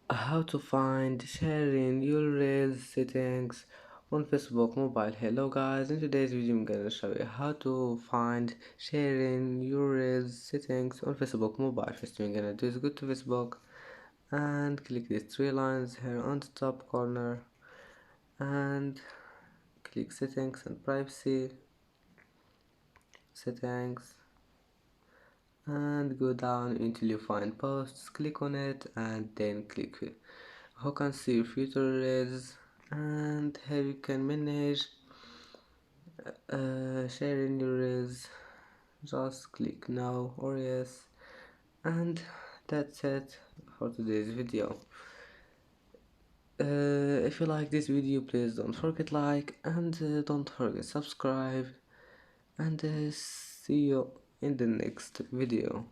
How to find sharing your reels settings on Facebook mobile. Hello guys, in today's video I'm gonna show you how to find sharing your reels settings on Facebook mobile. First thing you're gonna do is go to Facebook and click these three lines here on the top corner and click settings and privacy settings and go down until you find posts. Click on it and then click who can see your future reels, and here you can manage sharing your reels. Just click now or yes, and that's it for today's video. If you like this video, please don't forget like and don't forget subscribe, and see you in the next video.